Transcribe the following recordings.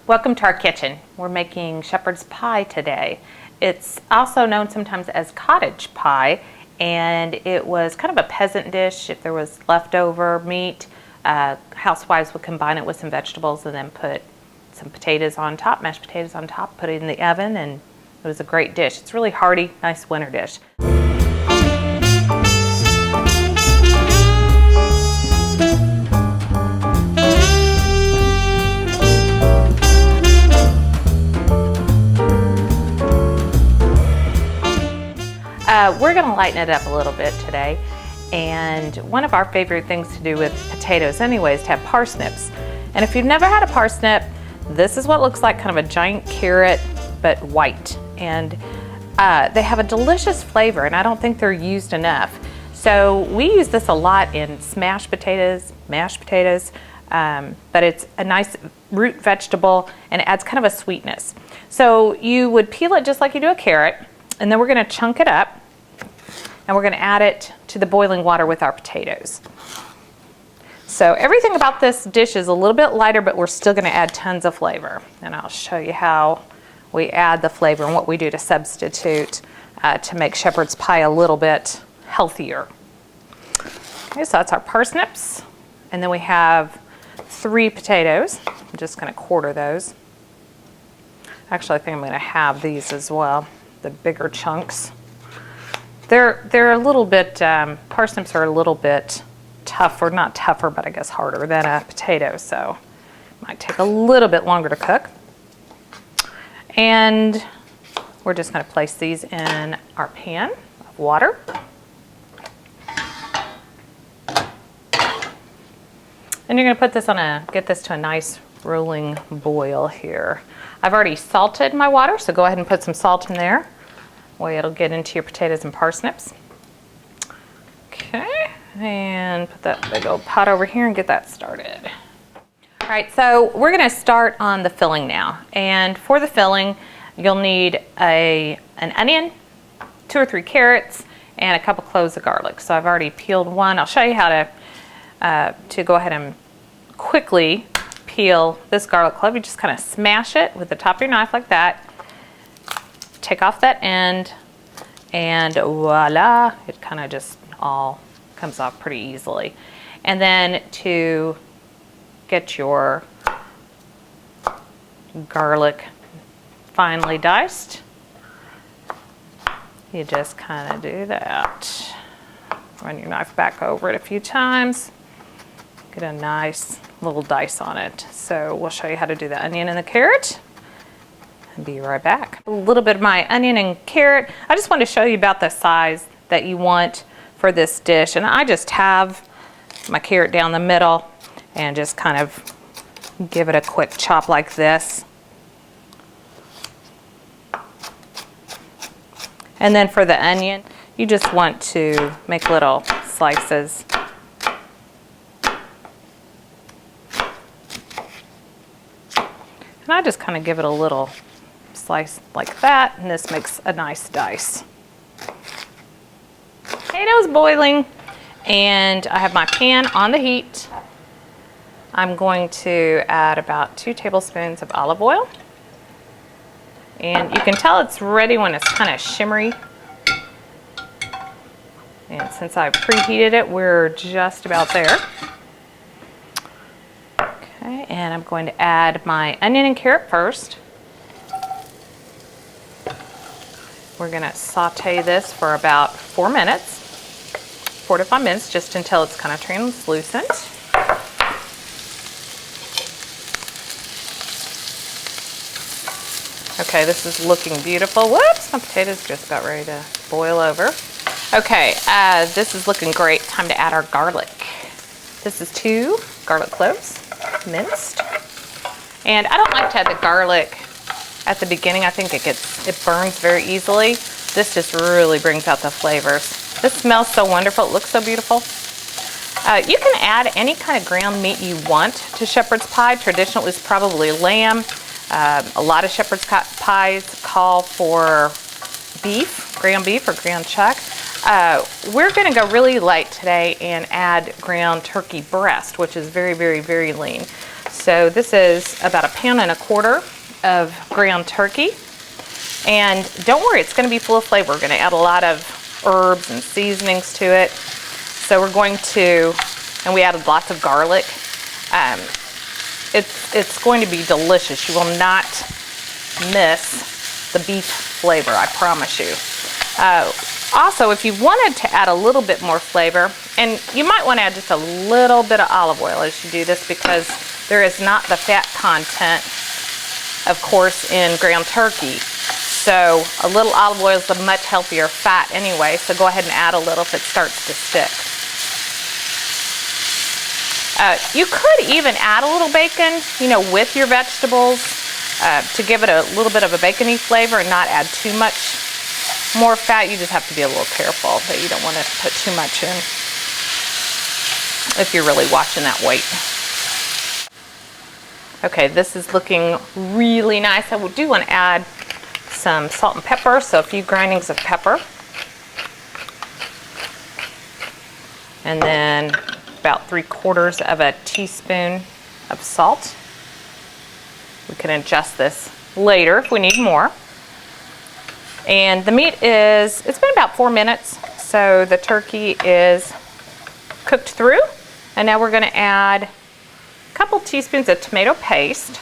Welcome to our kitchen. We're making shepherd's pie today. It's also known sometimes as cottage pie, and it was kind of a peasant dish. If there was leftover meat, housewives would combine it with some vegetables and then put some potatoes on top, mashed potatoes on top, put it in the oven, and it was a great dish. It's really hearty, nice winter dish. We're going to lighten it up a little bit today, and one of our favorite things to do with potatoes anyway is to have parsnips. And if you've never had a parsnip, this is what it looks like, kind of a giant carrot but white, and they have a delicious flavor, and I don't think they're used enough. So we use this a lot in smashed potatoes, mashed potatoes, but it's a nice root vegetable and it adds kind of a sweetness. So you would peel it just like you do a carrot, and then we're going to chunk it up and we're going to add it to the boiling water with our potatoes. So everything about this dish is a little bit lighter, but we're still going to add tons of flavor. And I'll show you how we add the flavor and what we do to substitute to make shepherd's pie a little bit healthier. Okay, so that's our parsnips. And then we have 3 potatoes. I'm just going to quarter those. Actually, I think I'm going to have these as well, the bigger chunks. They're a little bit, parsnips are a little bit tougher, not tougher, but I guess harder than a potato, so it might take a little bit longer to cook. And we're just going to place these in our pan of water. And you're going to put this on get this to a nice rolling boil here. I've already salted my water, so go ahead and put some salt in there. Way it'll get into your potatoes and parsnips. Okay, and put that big old pot over here and get that started. All right, so we're gonna start on the filling now. And for the filling, you'll need an onion, 2 or 3 carrots, and a couple cloves of garlic. So I've already peeled one. I'll show you how to go ahead and quickly peel this garlic clove. You just kind of smash it with the top of your knife like that. Take off that end, and voila, it kind of just all comes off pretty easily. And then to get your garlic finely diced, you just kind of do that. Run your knife back over it a few times, get a nice little dice on it. So we'll show you how to do the onion and the carrot. Be right back. A little bit of my onion and carrot. I just want to show you about the size that you want for this dish, and I just have my carrot down the middle and just kind of give it a quick chop like this. And then for the onion, you just want to make little slices. And I just kind of give it a little slice like that, and this makes a nice dice. Potatoes boiling, and I have my pan on the heat. I'm going to add about 2 tablespoons of olive oil, and you can tell it's ready when it's kind of shimmery. And since I preheated it, we're just about there. Okay, and I'm going to add my onion and carrot first. We're going to saute this for about 4 minutes, 4 to 5 minutes, just until it's kind of translucent. Okay, this is looking beautiful. Whoops, my potatoes just got ready to boil over. Okay, this is looking great. Time to add our garlic. This is 2 garlic cloves, minced. And I don't like to add the garlic at the beginning. I think it burns very easily. This just really brings out the flavors. This smells so wonderful. It looks so beautiful. You can add any kind of ground meat you want to shepherd's pie. Traditional is probably lamb. A lot of shepherd's pies call for beef, ground beef or ground chuck. We're going to go really light today and add ground turkey breast, which is very, very, very lean. So So this is about 1.25 pounds of ground turkey. And don't worry, it's going to be full of flavor. We're going to add a lot of herbs and seasonings to it. So we're going to, and we added lots of garlic. It's going to be delicious. You will not miss the beef flavor, I promise you. Also, if you wanted to add a little bit more flavor, and you might want to add just a little bit of olive oil as you do this, because there is not the fat content, of course, in ground turkey. So a little olive oil is a much healthier fat anyway, so go ahead and add a little if it starts to stick. You could even add a little bacon, with your vegetables to give it a little bit of a bacony flavor and not add too much more fat. You just have to be a little careful that you don't want to put too much in if you're really watching that weight. Okay, this is looking really nice. I do want to add some salt and pepper, so a few grindings of pepper. And then about 3/4 of a teaspoon of salt. We can adjust this later if we need more. And the meat it's been about 4 minutes, so the turkey is cooked through. And now we're going to add a couple teaspoons of tomato paste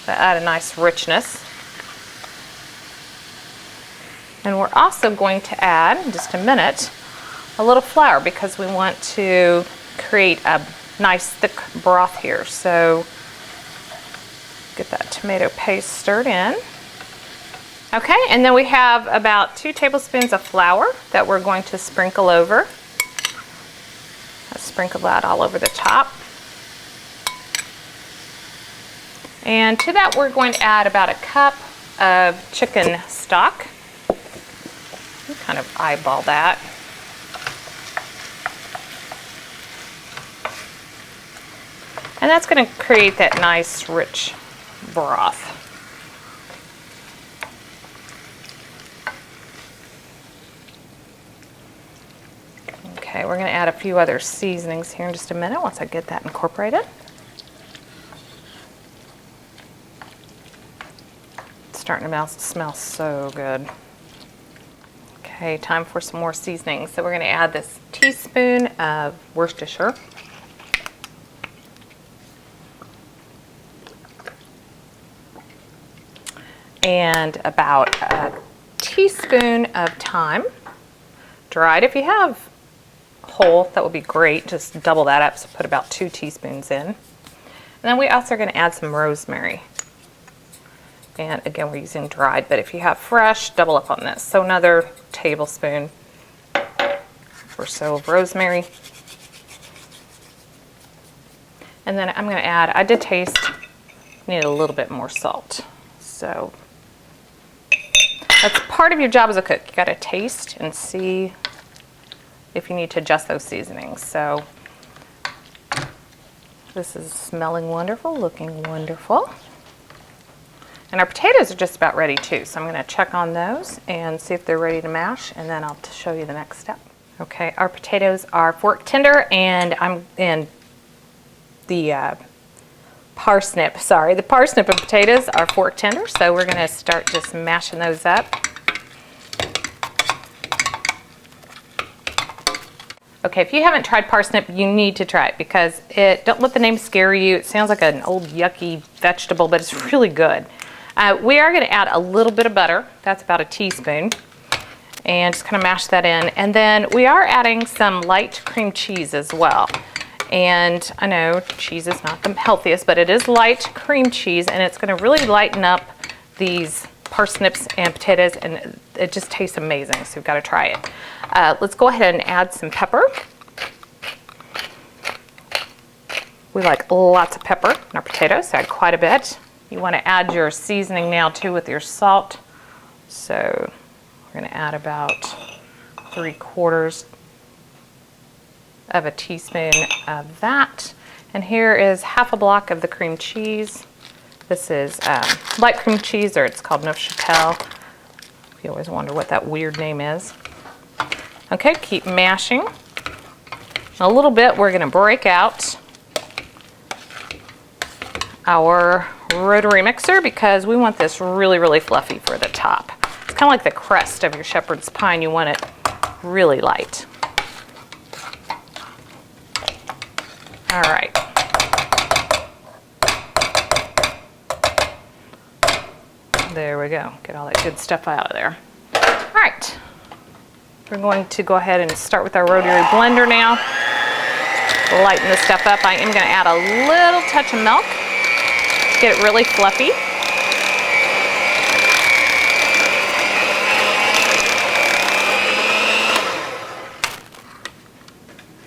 to add a nice richness. And we're also going to add, in just a minute, a little flour, because we want to create a nice thick broth here. So get that tomato paste stirred in. Okay, and then we have about 2 tablespoons of flour that we're going to sprinkle over. Let's sprinkle that all over the top. And to that we're going to add about 1 cup of chicken stock. Kind of eyeball that. And that's going to create that nice rich broth. Okay, we're going to add a few other seasonings here in just a minute once I get that incorporated. It's starting to smell so good. Okay, time for some more seasonings. So we're going to add this teaspoon of Worcestershire. And about a teaspoon of thyme, dried. If you have whole, that would be great. Just double that up, so put about 2 teaspoons in. And then we also are going to add some rosemary. And again, we're using dried, but if you have fresh, double up on this. So another tablespoon or so of rosemary. And then I'm going to add, I did taste, need a little bit more salt. So that's part of your job as a cook. You got to taste and see if you need to adjust those seasonings. So this is smelling wonderful, looking wonderful. And our potatoes are just about ready too, so I'm going to check on those and see if they're ready to mash, and then I'll show you the next step. Okay, our potatoes are fork tender, and the parsnip and potatoes are fork tender, so we're going to start just mashing those up. Okay, if you haven't tried parsnip, you need to try it, because don't let the name scare you. It sounds like an old yucky vegetable, but it's really good. We are going to add a little bit of butter. That's about a teaspoon. And just kind of mash that in. And then we are adding some light cream cheese as well. And I know cheese is not the healthiest, but it is light cream cheese, and it's going to really lighten up these parsnips and potatoes, and it just tastes amazing, so you've got to try it. Let's go ahead and add some pepper. We like lots of pepper in our potatoes, so add quite a bit. You want to add your seasoning now too with your salt. So we're going to add about 3/4 of a teaspoon of that. And here is half a block of the cream cheese. This is light cream cheese, or it's called Neuchâtel. You always wonder what that weird name is. Okay, keep mashing. A little bit we're going to break out our rotary mixer because we want this really, really fluffy for the top. It's kind of like the crust of your shepherd's pie, and you want it really light. All right. There we go. Get all that good stuff out of there. All right. We're going to go ahead and start with our rotary blender now. Lighten this stuff up. I am going to add a little touch of milk to get it really fluffy.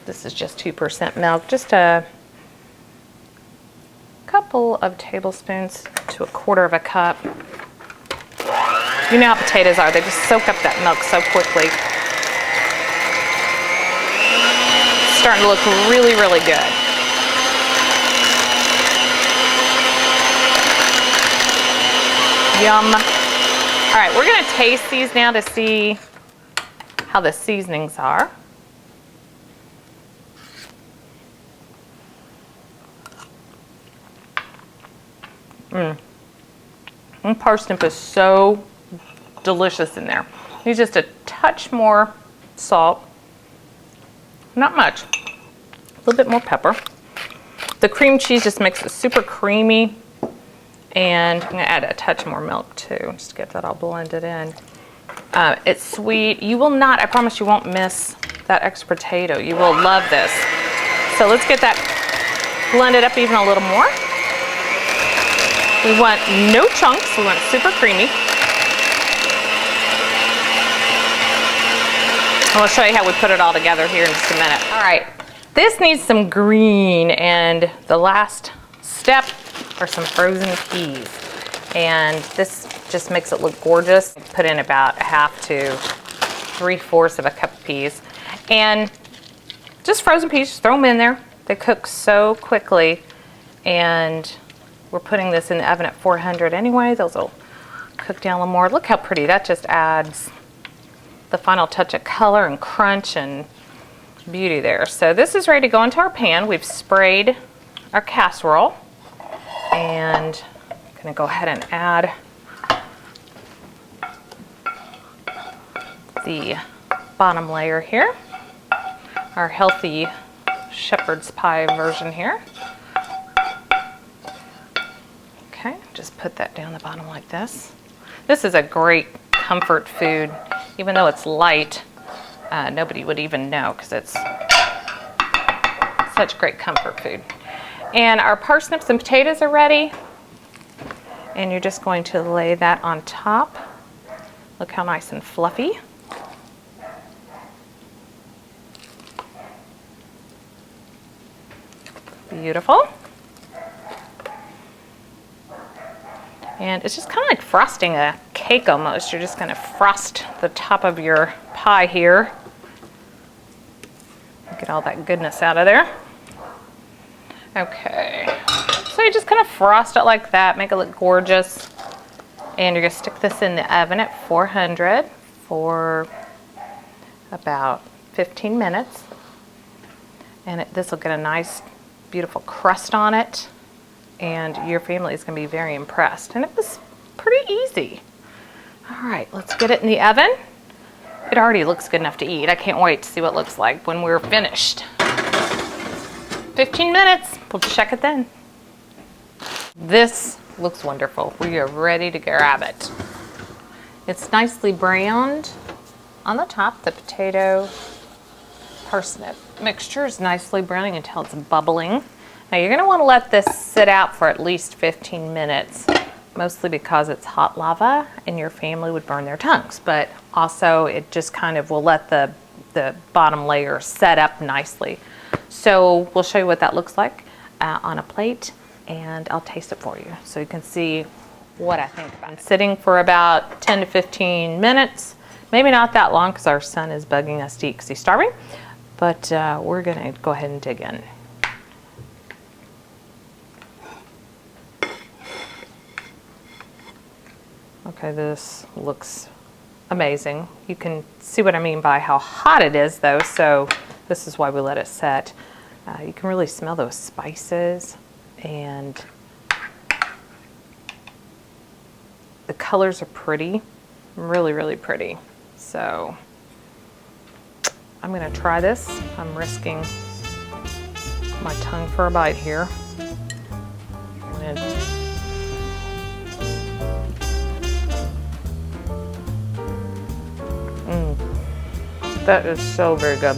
This is just 2% milk, just a couple of tablespoons to a quarter of a cup. You know how potatoes are, they just soak up that milk so quickly. It's starting to look really, really good. Yum. All right, we're gonna taste these now to see how the seasonings are. Parsnip is so delicious in there. Use just a touch more salt. Not much. A little bit more pepper. The cream cheese just makes it super creamy. And I'm going to add a touch more milk too, just to get that all blended in. It's sweet. You will not, I promise you won't miss that extra potato. You will love this. So let's get that blended up even a little more. We want no chunks, we want super creamy. I'll show you how we put it all together here in just a minute. All right, this needs some green, and the last step are some frozen peas. And this just makes it look gorgeous. Put in about 1/2 to 3/4 of a cup of peas. And just frozen peas, just throw them in there. They cook so quickly, and we're putting this in the oven at 400 anyway. Those will cook down a little more. Look how pretty. That just adds the final touch of color and crunch and beauty there. So this is ready to go into our pan. We've sprayed our casserole. And I'm going to go ahead and add the bottom layer here. Our healthy shepherd's pie version here. Okay, just put that down the bottom like this. This is a great comfort food. Even though it's light, nobody would even know because it's such great comfort food. And our parsnips and potatoes are ready. And you're just going to lay that on top. Look how nice and fluffy. Beautiful. And it's just kind of like frosting a cake almost. You're just going to frost the top of your pie here. Get all that goodness out of there. Okay, so you just kind of frost it like that, make it look gorgeous. And you're going to stick this in the oven at 400 for about 15 minutes. And this will get a nice, beautiful crust on it. And your family is going to be very impressed. And it was pretty easy. All right, let's get it in the oven. It already looks good enough to eat. I can't wait to see what it looks like when we're finished. 15 minutes, we'll check it then. This looks wonderful. We are ready to grab it. It's nicely browned on the top. The potato parsnip mixture is nicely browning until it's bubbling. Now you're going to want to let this sit out for at least 15 minutes, mostly because it's hot lava and your family would burn their tongues, but also it just kind of will let the bottom layer set up nicely. So we'll show you what that looks like on a plate, and I'll taste it for you so you can see what I think about it. Sitting for about 10 to 15 minutes, maybe not that long because our son is bugging us to eat because he's starving, but we're going to go ahead and dig in. Okay, this looks amazing. You can see what I mean by how hot it is though, so this is why we let it set. You can really smell those spices, and the colors are pretty, really, really pretty. So I'm gonna try this. I'm risking my tongue for a bite here. That is so very good.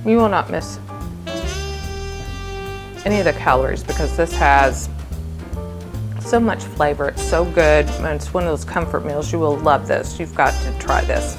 You will not miss any of the calories because this has so much flavor. It's so good, and it's one of those comfort meals. You will love this. You've got to try this.